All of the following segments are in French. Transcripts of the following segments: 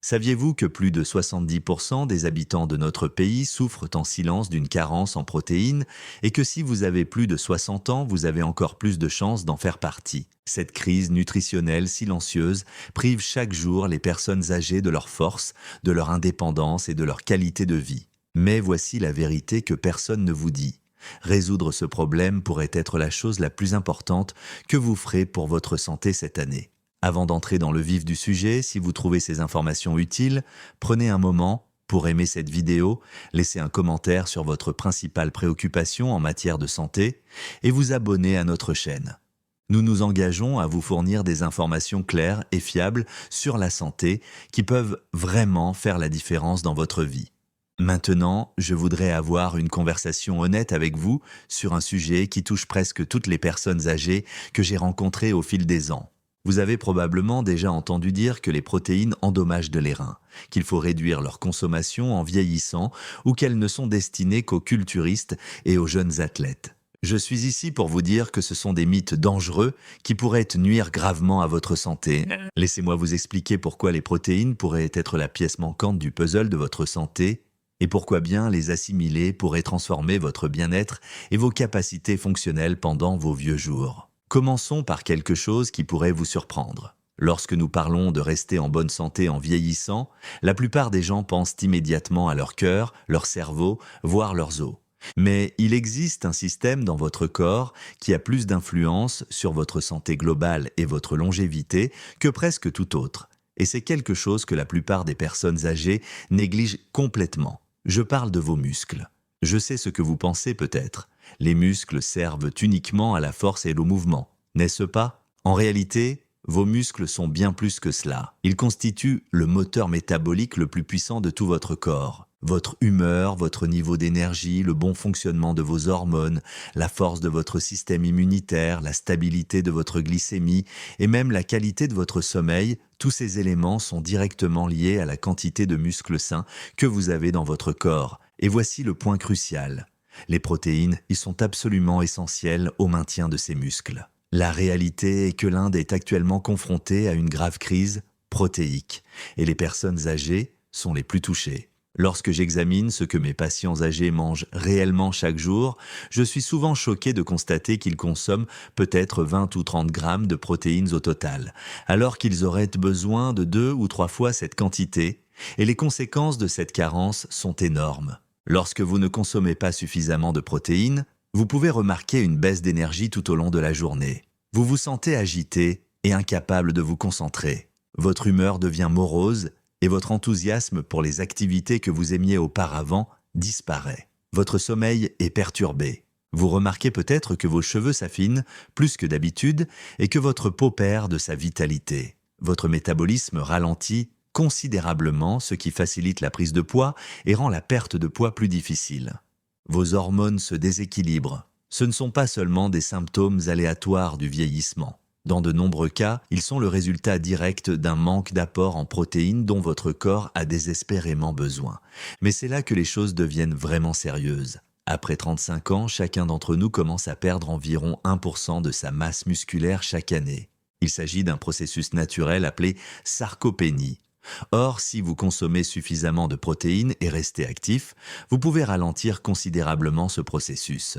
Saviez-vous que plus de 70% des habitants de notre pays souffrent en silence d'une carence en protéines et que si vous avez plus de 60 ans, vous avez encore plus de chances d'en faire partie? Cette crise nutritionnelle silencieuse prive chaque jour les personnes âgées de leur force, de leur indépendance et de leur qualité de vie. Mais voici la vérité que personne ne vous dit. Résoudre ce problème pourrait être la chose la plus importante que vous ferez pour votre santé cette année. Avant d'entrer dans le vif du sujet, si vous trouvez ces informations utiles, prenez un moment pour aimer cette vidéo, laissez un commentaire sur votre principale préoccupation en matière de santé et vous abonner à notre chaîne. Nous nous engageons à vous fournir des informations claires et fiables sur la santé qui peuvent vraiment faire la différence dans votre vie. Maintenant, je voudrais avoir une conversation honnête avec vous sur un sujet qui touche presque toutes les personnes âgées que j'ai rencontrées au fil des ans. Vous avez probablement déjà entendu dire que les protéines endommagent les reins, qu'il faut réduire leur consommation en vieillissant ou qu'elles ne sont destinées qu'aux culturistes et aux jeunes athlètes. Je suis ici pour vous dire que ce sont des mythes dangereux qui pourraient nuire gravement à votre santé. Laissez-moi vous expliquer pourquoi les protéines pourraient être la pièce manquante du puzzle de votre santé et pourquoi bien les assimiler pourrait transformer votre bien-être et vos capacités fonctionnelles pendant vos vieux jours. Commençons par quelque chose qui pourrait vous surprendre. Lorsque nous parlons de rester en bonne santé en vieillissant, la plupart des gens pensent immédiatement à leur cœur, leur cerveau, voire leurs os. Mais il existe un système dans votre corps qui a plus d'influence sur votre santé globale et votre longévité que presque tout autre. Et c'est quelque chose que la plupart des personnes âgées négligent complètement. Je parle de vos muscles. Je sais ce que vous pensez peut-être. Les muscles servent uniquement à la force et au mouvement, n'est-ce pas? En réalité, vos muscles sont bien plus que cela. Ils constituent le moteur métabolique le plus puissant de tout votre corps. Votre humeur, votre niveau d'énergie, le bon fonctionnement de vos hormones, la force de votre système immunitaire, la stabilité de votre glycémie et même la qualité de votre sommeil, tous ces éléments sont directement liés à la quantité de muscles sains que vous avez dans votre corps. Et voici le point crucial. Les protéines y sont absolument essentielles au maintien de ces muscles. La réalité est que l'Inde est actuellement confrontée à une grave crise protéique et les personnes âgées sont les plus touchées. Lorsque j'examine ce que mes patients âgés mangent réellement chaque jour, je suis souvent choqué de constater qu'ils consomment peut-être 20 ou 30 grammes de protéines au total, alors qu'ils auraient besoin de 2 ou 3 fois cette quantité, et les conséquences de cette carence sont énormes. Lorsque vous ne consommez pas suffisamment de protéines, vous pouvez remarquer une baisse d'énergie tout au long de la journée. Vous vous sentez agité et incapable de vous concentrer. Votre humeur devient morose et votre enthousiasme pour les activités que vous aimiez auparavant disparaît. Votre sommeil est perturbé. Vous remarquez peut-être que vos cheveux s'affinent plus que d'habitude et que votre peau perd de sa vitalité. Votre métabolisme ralentit considérablement, ce qui facilite la prise de poids et rend la perte de poids plus difficile. Vos hormones se déséquilibrent. Ce ne sont pas seulement des symptômes aléatoires du vieillissement. Dans de nombreux cas, ils sont le résultat direct d'un manque d'apport en protéines dont votre corps a désespérément besoin. Mais c'est là que les choses deviennent vraiment sérieuses. Après 35 ans, chacun d'entre nous commence à perdre environ 1% de sa masse musculaire chaque année. Il s'agit d'un processus naturel appelé sarcopénie. Or, si vous consommez suffisamment de protéines et restez actif, vous pouvez ralentir considérablement ce processus.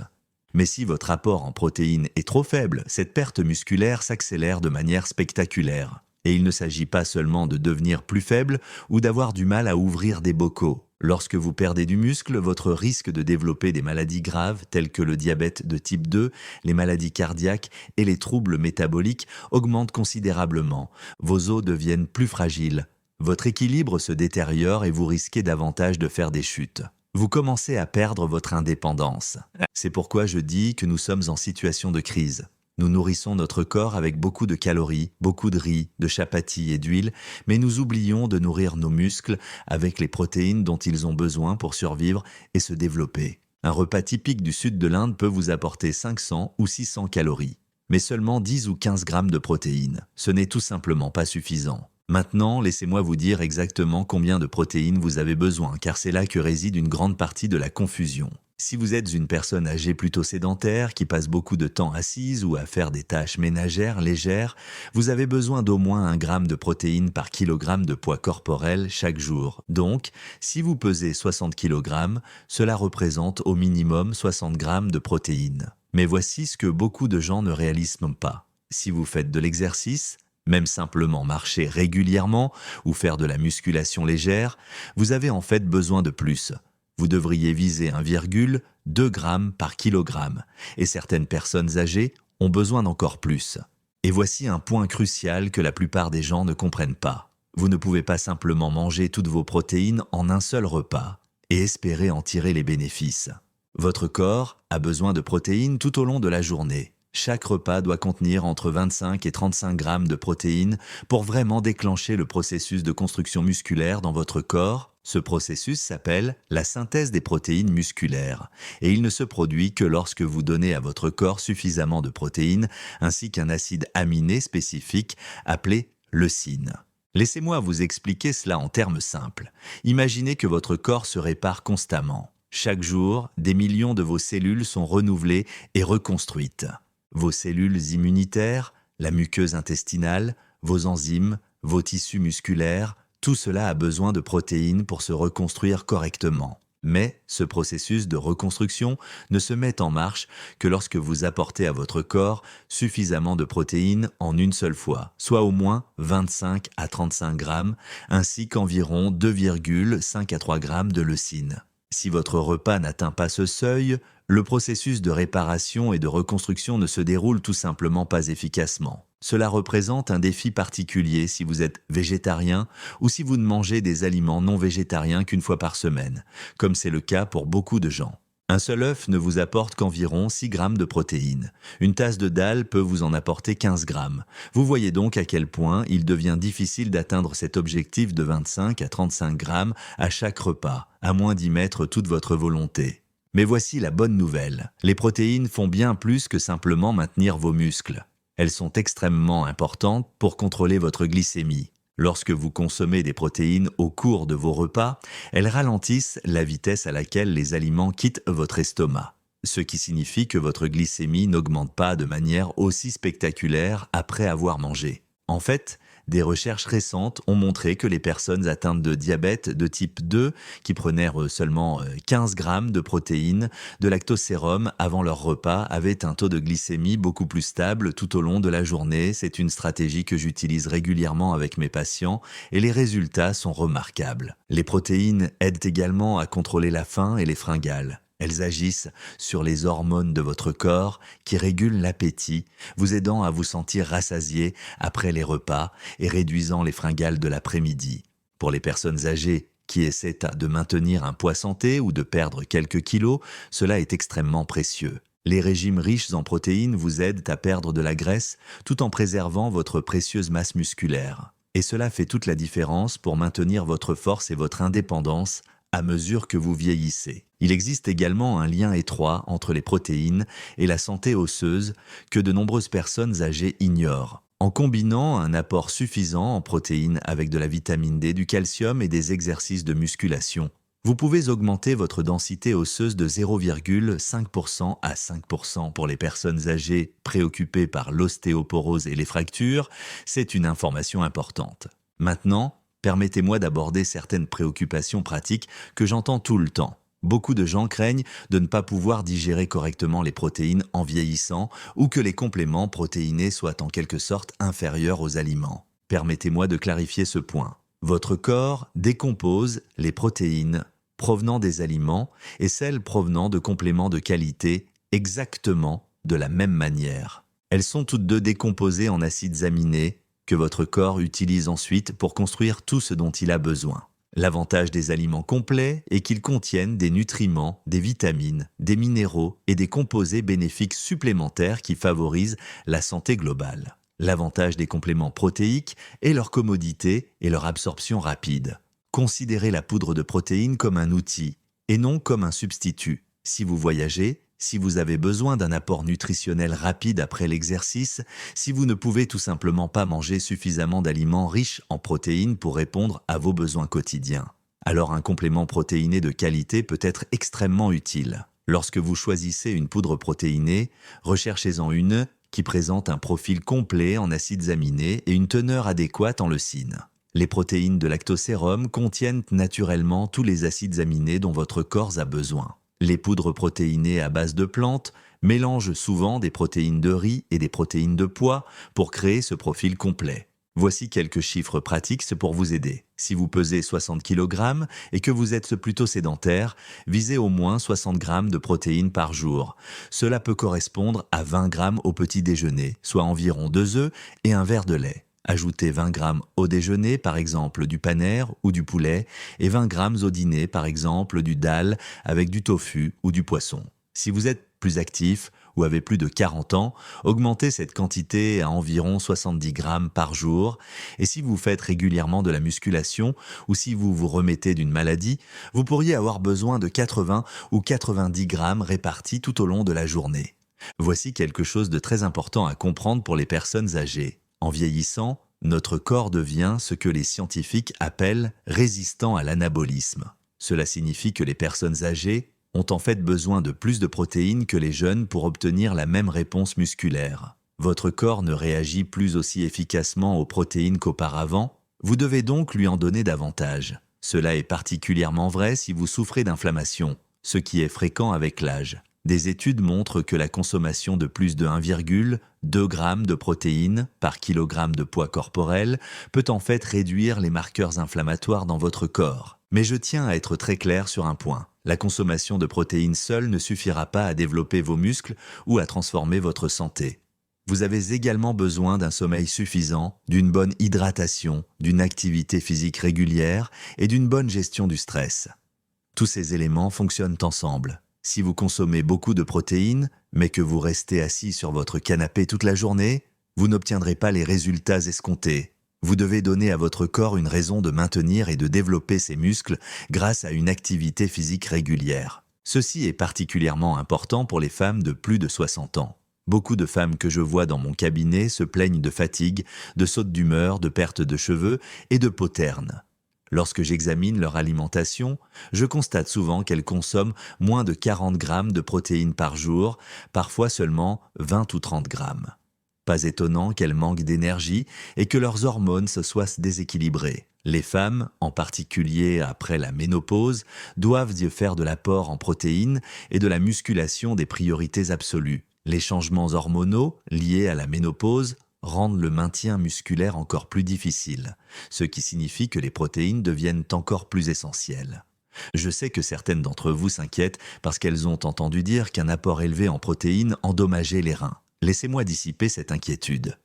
Mais si votre apport en protéines est trop faible, cette perte musculaire s'accélère de manière spectaculaire. Et il ne s'agit pas seulement de devenir plus faible ou d'avoir du mal à ouvrir des bocaux. Lorsque vous perdez du muscle, votre risque de développer des maladies graves telles que le diabète de type 2, les maladies cardiaques et les troubles métaboliques augmente considérablement. Vos os deviennent plus fragiles. Votre équilibre se détériore et vous risquez davantage de faire des chutes. Vous commencez à perdre votre indépendance. C'est pourquoi je dis que nous sommes en situation de crise. Nous nourrissons notre corps avec beaucoup de calories, beaucoup de riz, de chapatis et d'huile, mais nous oublions de nourrir nos muscles avec les protéines dont ils ont besoin pour survivre et se développer. Un repas typique du sud de l'Inde peut vous apporter 500 ou 600 calories, mais seulement 10 ou 15 grammes de protéines. Ce n'est tout simplement pas suffisant. Maintenant, laissez-moi vous dire exactement combien de protéines vous avez besoin, car c'est là que réside une grande partie de la confusion. Si vous êtes une personne âgée plutôt sédentaire, qui passe beaucoup de temps assise ou à faire des tâches ménagères légères, vous avez besoin d'au moins 1 gramme de protéines par kilogramme de poids corporel chaque jour. Donc, si vous pesez 60 kg, cela représente au minimum 60 grammes de protéines. Mais voici ce que beaucoup de gens ne réalisent même pas. Si vous faites de l'exercice, même simplement marcher régulièrement ou faire de la musculation légère, vous avez en fait besoin de plus. Vous devriez viser 1,2 g par kilogramme, et certaines personnes âgées ont besoin d'encore plus. Et voici un point crucial que la plupart des gens ne comprennent pas. Vous ne pouvez pas simplement manger toutes vos protéines en un seul repas et espérer en tirer les bénéfices. Votre corps a besoin de protéines tout au long de la journée. Chaque repas doit contenir entre 25 et 35 grammes de protéines pour vraiment déclencher le processus de construction musculaire dans votre corps. Ce processus s'appelle la synthèse des protéines musculaires et il ne se produit que lorsque vous donnez à votre corps suffisamment de protéines ainsi qu'un acide aminé spécifique appelé leucine. Laissez-moi vous expliquer cela en termes simples. Imaginez que votre corps se répare constamment. Chaque jour, des millions de vos cellules sont renouvelées et reconstruites. Vos cellules immunitaires, la muqueuse intestinale, vos enzymes, vos tissus musculaires, tout cela a besoin de protéines pour se reconstruire correctement. Mais ce processus de reconstruction ne se met en marche que lorsque vous apportez à votre corps suffisamment de protéines en une seule fois, soit au moins 25 à 35 grammes, ainsi qu'environ 2,5 à 3 grammes de leucine. Si votre repas n'atteint pas ce seuil, le processus de réparation et de reconstruction ne se déroule tout simplement pas efficacement. Cela représente un défi particulier si vous êtes végétarien ou si vous ne mangez des aliments non végétariens qu'une fois par semaine, comme c'est le cas pour beaucoup de gens. Un seul œuf ne vous apporte qu'environ 6 grammes de protéines. Une tasse de dalle peut vous en apporter 15 grammes. Vous voyez donc à quel point il devient difficile d'atteindre cet objectif de 25 à 35 grammes à chaque repas, à moins d'y mettre toute votre volonté. Mais voici la bonne nouvelle. Les protéines font bien plus que simplement maintenir vos muscles. Elles sont extrêmement importantes pour contrôler votre glycémie. Lorsque vous consommez des protéines au cours de vos repas, elles ralentissent la vitesse à laquelle les aliments quittent votre estomac, ce qui signifie que votre glycémie n'augmente pas de manière aussi spectaculaire après avoir mangé. En fait, des recherches récentes ont montré que les personnes atteintes de diabète de type 2, qui prenaient seulement 15 grammes de protéines de lactosérum avant leur repas, avaient un taux de glycémie beaucoup plus stable tout au long de la journée. C'est une stratégie que j'utilise régulièrement avec mes patients et les résultats sont remarquables. Les protéines aident également à contrôler la faim et les fringales. Elles agissent sur les hormones de votre corps qui régulent l'appétit, vous aidant à vous sentir rassasié après les repas et réduisant les fringales de l'après-midi. Pour les personnes âgées qui essaient de maintenir un poids santé ou de perdre quelques kilos, cela est extrêmement précieux. Les régimes riches en protéines vous aident à perdre de la graisse tout en préservant votre précieuse masse musculaire. Et cela fait toute la différence pour maintenir votre force et votre indépendance à mesure que vous vieillissez. Il existe également un lien étroit entre les protéines et la santé osseuse que de nombreuses personnes âgées ignorent. En combinant un apport suffisant en protéines avec de la vitamine D, du calcium et des exercices de musculation, vous pouvez augmenter votre densité osseuse de 0,5% à 5%. Pour les personnes âgées préoccupées par l'ostéoporose et les fractures, c'est une information importante. Maintenant, permettez-moi d'aborder certaines préoccupations pratiques que j'entends tout le temps. Beaucoup de gens craignent de ne pas pouvoir digérer correctement les protéines en vieillissant ou que les compléments protéinés soient en quelque sorte inférieurs aux aliments. Permettez-moi de clarifier ce point. Votre corps décompose les protéines provenant des aliments et celles provenant de compléments de qualité exactement de la même manière. Elles sont toutes deux décomposées en acides aminés que votre corps utilise ensuite pour construire tout ce dont il a besoin. L'avantage des aliments complets est qu'ils contiennent des nutriments, des vitamines, des minéraux et des composés bénéfiques supplémentaires qui favorisent la santé globale. L'avantage des compléments protéiques est leur commodité et leur absorption rapide. Considérez la poudre de protéines comme un outil et non comme un substitut. Si vous voyagez, si vous avez besoin d'un apport nutritionnel rapide après l'exercice, si vous ne pouvez tout simplement pas manger suffisamment d'aliments riches en protéines pour répondre à vos besoins quotidiens, alors un complément protéiné de qualité peut être extrêmement utile. Lorsque vous choisissez une poudre protéinée, recherchez-en une qui présente un profil complet en acides aminés et une teneur adéquate en leucine. Les protéines de lactosérum contiennent naturellement tous les acides aminés dont votre corps a besoin. Les poudres protéinées à base de plantes mélangent souvent des protéines de riz et des protéines de pois pour créer ce profil complet. Voici quelques chiffres pratiques pour vous aider. Si vous pesez 60 kg et que vous êtes plutôt sédentaire, visez au moins 60 g de protéines par jour. Cela peut correspondre à 20 g au petit déjeuner, soit environ 2 œufs et un verre de lait. Ajoutez 20 g au déjeuner, par exemple du panner ou du poulet, et 20 g au dîner, par exemple du dal avec du tofu ou du poisson. Si vous êtes plus actif ou avez plus de 40 ans, augmentez cette quantité à environ 70 g par jour. Et si vous faites régulièrement de la musculation ou si vous vous remettez d'une maladie, vous pourriez avoir besoin de 80 ou 90 g répartis tout au long de la journée. Voici quelque chose de très important à comprendre pour les personnes âgées. En vieillissant, notre corps devient ce que les scientifiques appellent résistant à l'anabolisme. Cela signifie que les personnes âgées ont en fait besoin de plus de protéines que les jeunes pour obtenir la même réponse musculaire. Votre corps ne réagit plus aussi efficacement aux protéines qu'auparavant, vous devez donc lui en donner davantage. Cela est particulièrement vrai si vous souffrez d'inflammation, ce qui est fréquent avec l'âge. Des études montrent que la consommation de plus de 1,2 g de protéines par kilogramme de poids corporel peut en fait réduire les marqueurs inflammatoires dans votre corps. Mais je tiens à être très clair sur un point. La consommation de protéines seule ne suffira pas à développer vos muscles ou à transformer votre santé. Vous avez également besoin d'un sommeil suffisant, d'une bonne hydratation, d'une activité physique régulière et d'une bonne gestion du stress. Tous ces éléments fonctionnent ensemble. Si vous consommez beaucoup de protéines, mais que vous restez assis sur votre canapé toute la journée, vous n'obtiendrez pas les résultats escomptés. Vous devez donner à votre corps une raison de maintenir et de développer ses muscles grâce à une activité physique régulière. Ceci est particulièrement important pour les femmes de plus de 60 ans. Beaucoup de femmes que je vois dans mon cabinet se plaignent de fatigue, de sautes d'humeur, de perte de cheveux et de peau terne. Lorsque j'examine leur alimentation, je constate souvent qu'elles consomment moins de 40 g de protéines par jour, parfois seulement 20 ou 30 g. Pas étonnant qu'elles manquent d'énergie et que leurs hormones se soient déséquilibrées. Les femmes, en particulier après la ménopause, doivent faire de l'apport en protéines et de la musculation des priorités absolues. Les changements hormonaux liés à la ménopause rendent le maintien musculaire encore plus difficile, ce qui signifie que les protéines deviennent encore plus essentielles. Je sais que certaines d'entre vous s'inquiètent parce qu'elles ont entendu dire qu'un apport élevé en protéines endommageait les reins. Laissez-moi dissiper cette inquiétude.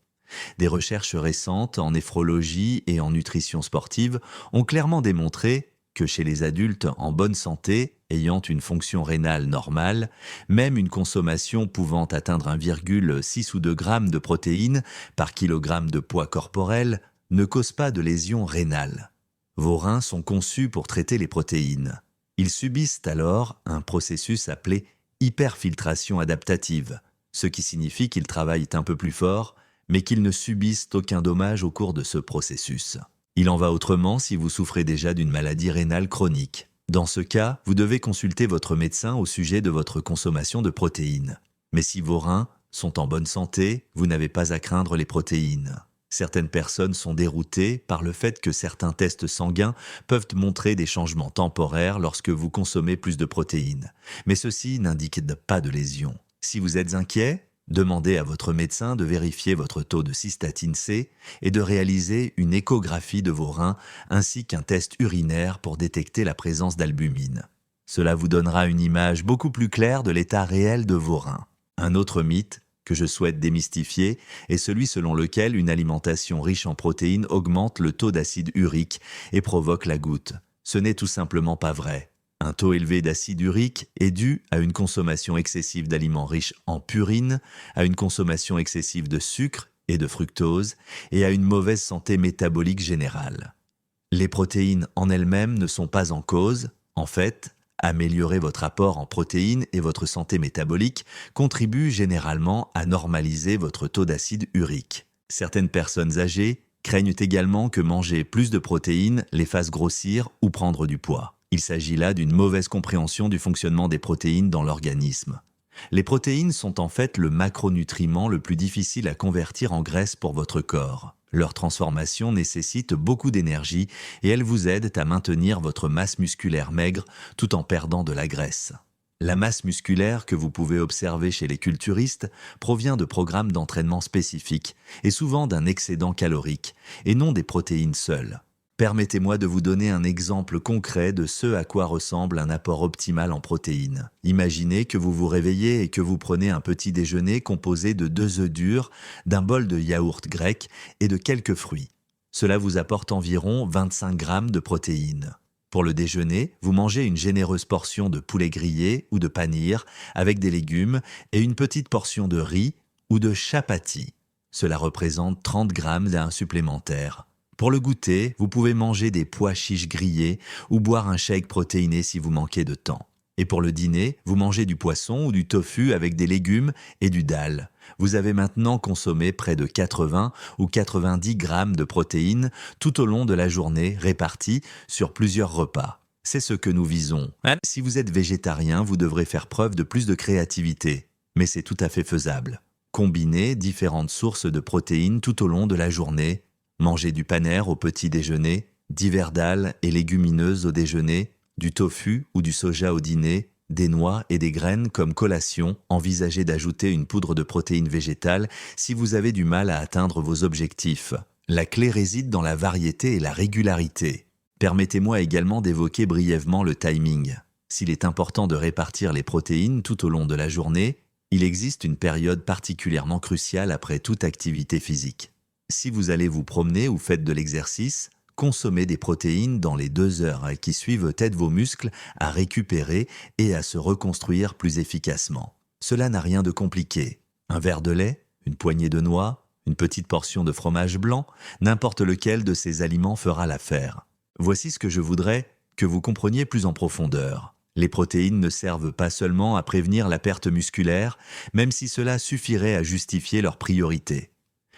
Des recherches récentes en néphrologie et en nutrition sportive ont clairement démontré que chez les adultes en bonne santé, ayant une fonction rénale normale, même une consommation pouvant atteindre 1,6 ou 2 g de protéines par kilogramme de poids corporel ne cause pas de lésions rénales. Vos reins sont conçus pour traiter les protéines. Ils subissent alors un processus appelé hyperfiltration adaptative, ce qui signifie qu'ils travaillent un peu plus fort, mais qu'ils ne subissent aucun dommage au cours de ce processus. Il en va autrement si vous souffrez déjà d'une maladie rénale chronique. Dans ce cas, vous devez consulter votre médecin au sujet de votre consommation de protéines. Mais si vos reins sont en bonne santé, vous n'avez pas à craindre les protéines. Certaines personnes sont déroutées par le fait que certains tests sanguins peuvent montrer des changements temporaires lorsque vous consommez plus de protéines. Mais ceci n'indique pas de lésion. Si vous êtes inquiet, demandez à votre médecin de vérifier votre taux de cystatine C et de réaliser une échographie de vos reins ainsi qu'un test urinaire pour détecter la présence d'albumine. Cela vous donnera une image beaucoup plus claire de l'état réel de vos reins. Un autre mythe que je souhaite démystifier est celui selon lequel une alimentation riche en protéines augmente le taux d'acide urique et provoque la goutte. Ce n'est tout simplement pas vrai. Un taux élevé d'acide urique est dû à une consommation excessive d'aliments riches en purine, à une consommation excessive de sucre et de fructose, et à une mauvaise santé métabolique générale. Les protéines en elles-mêmes ne sont pas en cause. En fait, améliorer votre apport en protéines et votre santé métabolique contribue généralement à normaliser votre taux d'acide urique. Certaines personnes âgées craignent également que manger plus de protéines les fasse grossir ou prendre du poids. Il s'agit là d'une mauvaise compréhension du fonctionnement des protéines dans l'organisme. Les protéines sont en fait le macronutriment le plus difficile à convertir en graisse pour votre corps. Leur transformation nécessite beaucoup d'énergie et elles vous aident à maintenir votre masse musculaire maigre tout en perdant de la graisse. La masse musculaire que vous pouvez observer chez les culturistes provient de programmes d'entraînement spécifiques et souvent d'un excédent calorique, et non des protéines seules. Permettez-moi de vous donner un exemple concret de ce à quoi ressemble un apport optimal en protéines. Imaginez que vous vous réveillez et que vous prenez un petit déjeuner composé de 2 œufs durs, d'un bol de yaourt grec et de quelques fruits. Cela vous apporte environ 25 grammes de protéines. Pour le déjeuner, vous mangez une généreuse portion de poulet grillé ou de panir avec des légumes et une petite portion de riz ou de chapati. Cela représente 30 grammes d'un supplémentaire. Pour le goûter, vous pouvez manger des pois chiches grillés ou boire un shake protéiné si vous manquez de temps. Et pour le dîner, vous mangez du poisson ou du tofu avec des légumes et du dal. Vous avez maintenant consommé près de 80 ou 90 grammes de protéines tout au long de la journée, réparties sur plusieurs repas. C'est ce que nous visons. Si vous êtes végétarien, vous devrez faire preuve de plus de créativité. Mais c'est tout à fait faisable. Combinez différentes sources de protéines tout au long de la journée. Mangez du panère au petit déjeuner, divers dalles et légumineuses au déjeuner, du tofu ou du soja au dîner, des noix et des graines comme collation. Envisagez d'ajouter une poudre de protéines végétales si vous avez du mal à atteindre vos objectifs. La clé réside dans la variété et la régularité. Permettez-moi également d'évoquer brièvement le timing. S'il est important de répartir les protéines tout au long de la journée, il existe une période particulièrement cruciale après toute activité physique. Si vous allez vous promener ou faites de l'exercice, consommez des protéines dans les 2 heures qui suivent aident vos muscles à récupérer et à se reconstruire plus efficacement. Cela n'a rien de compliqué. Un verre de lait, une poignée de noix, une petite portion de fromage blanc, n'importe lequel de ces aliments fera l'affaire. Voici ce que je voudrais que vous compreniez plus en profondeur. Les protéines ne servent pas seulement à prévenir la perte musculaire, même si cela suffirait à justifier leur priorité.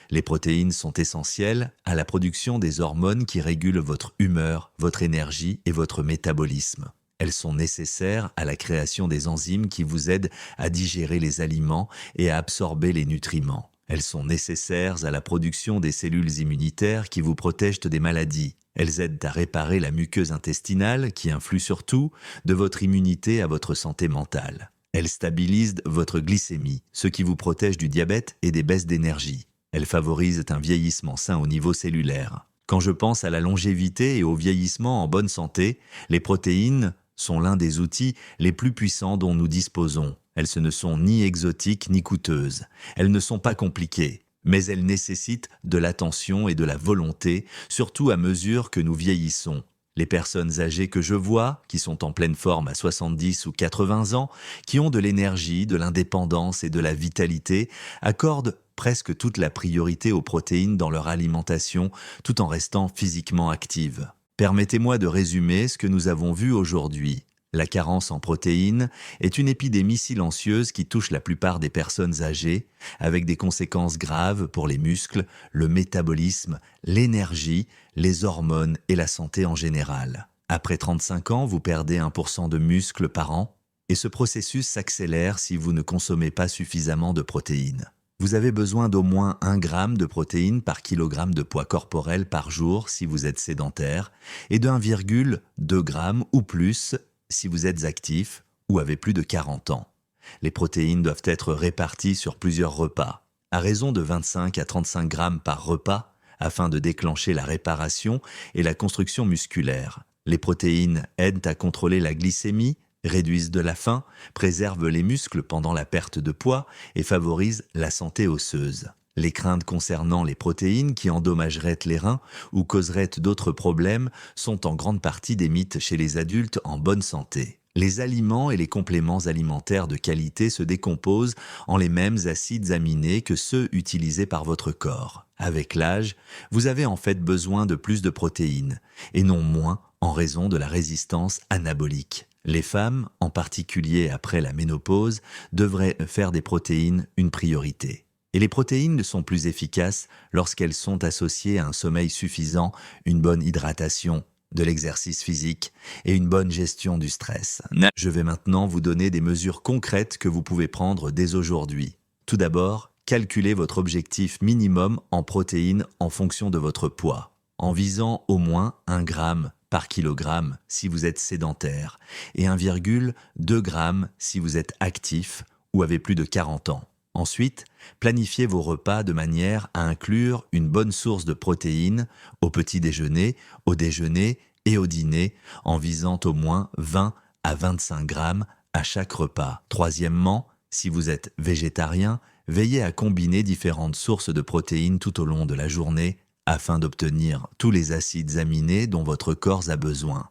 Les protéines sont essentielles à la production des hormones qui régulent votre humeur, votre énergie et votre métabolisme. Elles sont nécessaires à la création des enzymes qui vous aident à digérer les aliments et à absorber les nutriments. Elles sont nécessaires à la production des cellules immunitaires qui vous protègent des maladies. Elles aident à réparer la muqueuse intestinale qui influe surtout de votre immunité à votre santé mentale. Elles stabilisent votre glycémie, ce qui vous protège du diabète et des baisses d'énergie. Elles favorisent un vieillissement sain au niveau cellulaire. Quand je pense à la longévité et au vieillissement en bonne santé, les protéines sont l'un des outils les plus puissants dont nous disposons. Elles ne sont ni exotiques ni coûteuses. Elles ne sont pas compliquées, mais elles nécessitent de l'attention et de la volonté, surtout à mesure que nous vieillissons. Les personnes âgées que je vois, qui sont en pleine forme à 70 ou 80 ans, qui ont de l'énergie, de l'indépendance et de la vitalité, accordent presque toute la priorité aux protéines dans leur alimentation tout en restant physiquement actives. Permettez-moi de résumer ce que nous avons vu aujourd'hui. La carence en protéines est une épidémie silencieuse qui touche la plupart des personnes âgées, avec des conséquences graves pour les muscles, le métabolisme, l'énergie, les hormones et la santé en général. Après 35 ans, vous perdez 1% de muscles par an, et ce processus s'accélère si vous ne consommez pas suffisamment de protéines. Vous avez besoin d'au moins 1 gramme de protéines par kilogramme de poids corporel par jour si vous êtes sédentaire et de 1,2 g ou plus si vous êtes actif ou avez plus de 40 ans. Les protéines doivent être réparties sur plusieurs repas, à raison de 25 à 35 grammes par repas afin de déclencher la réparation et la construction musculaire. Les protéines aident à contrôler la glycémie, réduisent de la faim, préservent les muscles pendant la perte de poids et favorisent la santé osseuse. Les craintes concernant les protéines qui endommageraient les reins ou causeraient d'autres problèmes sont en grande partie des mythes chez les adultes en bonne santé. Les aliments et les compléments alimentaires de qualité se décomposent en les mêmes acides aminés que ceux utilisés par votre corps. Avec l'âge, vous avez en fait besoin de plus de protéines, et non moins en raison de la résistance anabolique. Les femmes, en particulier après la ménopause, devraient faire des protéines une priorité. Et les protéines sont plus efficaces lorsqu'elles sont associées à un sommeil suffisant, une bonne hydratation de l'exercice physique et une bonne gestion du stress. Je vais maintenant vous donner des mesures concrètes que vous pouvez prendre dès aujourd'hui. Tout d'abord, calculez votre objectif minimum en protéines en fonction de votre poids, en visant au moins 1 gramme par kilogramme si vous êtes sédentaire et 1,2 g si vous êtes actif ou avez plus de 40 ans. Ensuite, planifiez vos repas de manière à inclure une bonne source de protéines au petit déjeuner, au déjeuner et au dîner en visant au moins 20 à 25 grammes à chaque repas. Troisièmement, si vous êtes végétarien, veillez à combiner différentes sources de protéines tout au long de la journée afin d'obtenir tous les acides aminés dont votre corps a besoin.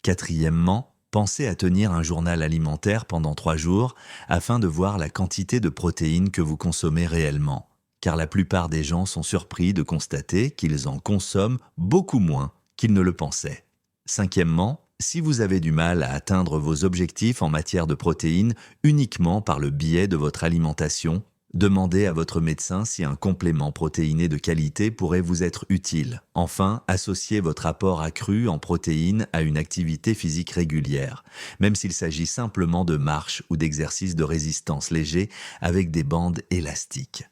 Quatrièmement, pensez à tenir un journal alimentaire pendant 3 jours afin de voir la quantité de protéines que vous consommez réellement, car la plupart des gens sont surpris de constater qu'ils en consomment beaucoup moins qu'ils ne le pensaient. Cinquièmement, si vous avez du mal à atteindre vos objectifs en matière de protéines uniquement par le biais de votre alimentation, demandez à votre médecin si un complément protéiné de qualité pourrait vous être utile. Enfin, associez votre apport accru en protéines à une activité physique régulière, même s'il s'agit simplement de marche ou d'exercices de résistance légers avec des bandes élastiques.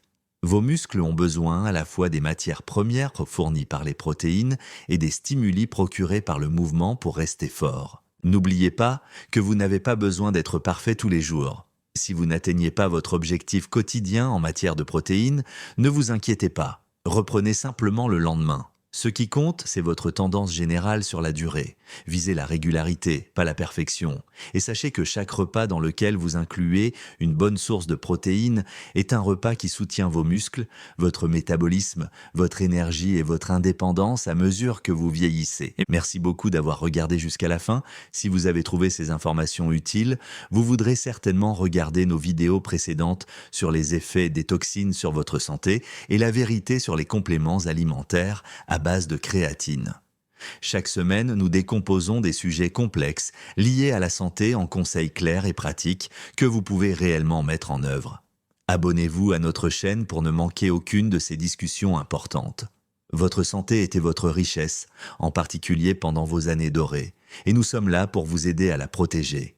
Vos muscles ont besoin à la fois des matières premières fournies par les protéines et des stimuli procurés par le mouvement pour rester fort. N'oubliez pas que vous n'avez pas besoin d'être parfait tous les jours. Si vous n'atteignez pas votre objectif quotidien en matière de protéines, ne vous inquiétez pas. Reprenez simplement le lendemain. Ce qui compte, c'est votre tendance générale sur la durée. Visez la régularité, pas la perfection. Et sachez que chaque repas dans lequel vous incluez une bonne source de protéines est un repas qui soutient vos muscles, votre métabolisme, votre énergie et votre indépendance à mesure que vous vieillissez. Merci beaucoup d'avoir regardé jusqu'à la fin. Si vous avez trouvé ces informations utiles, vous voudrez certainement regarder nos vidéos précédentes sur les effets des toxines sur votre santé et la vérité sur les compléments alimentaires à base de créatine. Chaque semaine, nous décomposons des sujets complexes liés à la santé en conseils clairs et pratiques que vous pouvez réellement mettre en œuvre. Abonnez-vous à notre chaîne pour ne manquer aucune de ces discussions importantes. Votre santé était votre richesse, en particulier pendant vos années dorées, et nous sommes là pour vous aider à la protéger.